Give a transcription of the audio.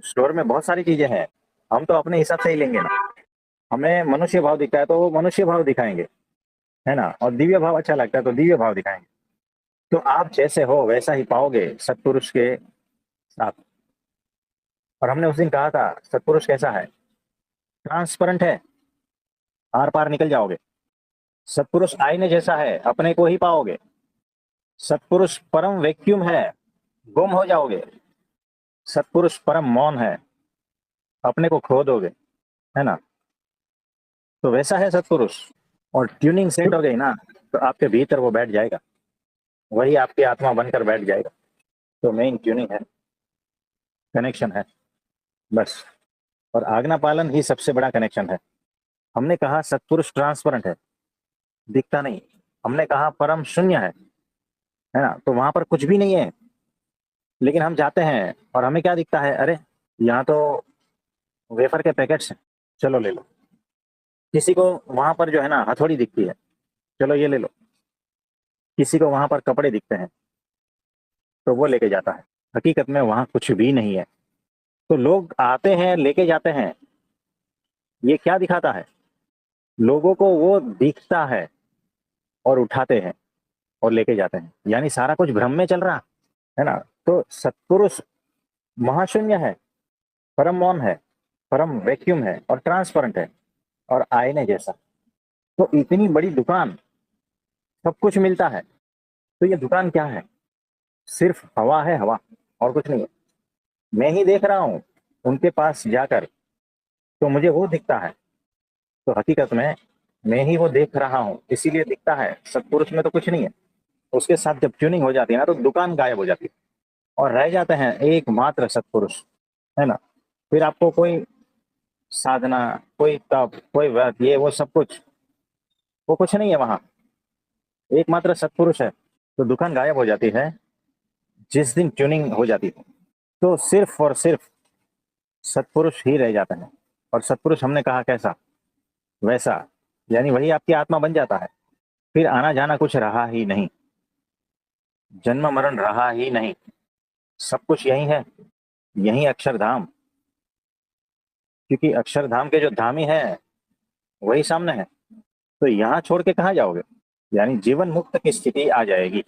Store में बहुत सारी चीजें हैं, हम तो अपने हिसाब से ही लेंगे ना। हमें मनुष्य भाव दिखता है तो वो मनुष्य भाव दिखाएंगे, है ना। और दिव्य भाव अच्छा लगता है तो दिव्य भाव दिखाएंगे। तो आप जैसे हो वैसा ही पाओगे सत्पुरुष के साथ। और हमने उस दिन कहा था सत्पुरुष कैसा है, ट्रांसपेरेंट है, आर पार निकल जाओगे। सत्पुरुष आईने जैसा है, अपने को ही पाओगे। सत्पुरुष परम वैक्यूम है, गुम हो जाओगे। सत्पुरुष परम मौन है, अपने को खो दोगे, है ना। तो वैसा है सत्पुरुष। और ट्यूनिंग सेट हो गई ना, तो आपके भीतर वो बैठ जाएगा, वही आपकी आत्मा बनकर बैठ जाएगा। तो मेन ट्यूनिंग है, कनेक्शन है, बस। और आज्ञा पालन ही सबसे बड़ा कनेक्शन है। हमने कहा सत्पुरुष ट्रांसपेरेंट है, दिखता नहीं। हमने कहा परम शून्य है ना, तो वहां पर कुछ भी नहीं है। लेकिन हम जाते हैं और हमें क्या दिखता है, अरे यहाँ तो वेफर के पैकेट्स हैं, चलो ले लो। किसी को वहां पर जो है ना हथौड़ी दिखती है, चलो ये ले लो। किसी को वहां पर कपड़े दिखते हैं तो वो लेके जाता है। हकीकत में वहां कुछ भी नहीं है। तो लोग आते हैं लेके जाते हैं, ये क्या दिखाता है, लोगों को वो दिखता है और उठाते हैं और लेके जाते हैं, यानी सारा कुछ भ्रम में चल रहा है ना। तो सत्पुरुष महाशून्य है, परम मौन है, परम वैक्यूम है और ट्रांसपेरेंट है और आईने जैसा। तो इतनी बड़ी दुकान, सब कुछ मिलता है। तो ये दुकान क्या है, सिर्फ हवा है, हवा, और कुछ नहीं है। मैं ही देख रहा हूं उनके पास जाकर, तो मुझे वो दिखता है। तो हकीकत में मैं ही वो देख रहा हूँ, इसीलिए दिखता है। सत्पुरुष में तो कुछ नहीं है। उसके साथ जब ट्यूनिंग हो जाती है ना, तो दुकान गायब हो जाती है और रह जाते हैं एकमात्र सत्पुरुष, है ना। फिर आपको कोई साधना, कोई तप, कोई व्रत, ये वो सब कुछ, वो कुछ नहीं है वहां। एकमात्र सत्पुरुष है। तो दुकान गायब हो जाती है जिस दिन ट्यूनिंग हो जाती है। तो सिर्फ और सिर्फ सत्पुरुष ही रह जाते हैं। और सत्पुरुष हमने कहा कैसा, वैसा, यानी वही आपकी आत्मा बन जाता है। फिर आना जाना कुछ रहा ही नहीं, जन्म मरण रहा ही नहीं, सब कुछ यही है, यही अक्षरधाम। क्योंकि अक्षरधाम के जो धामी है वही सामने है। तो यहाँ छोड़ के कहाँ जाओगे, यानी जीवन मुक्त की स्थिति आ जाएगी।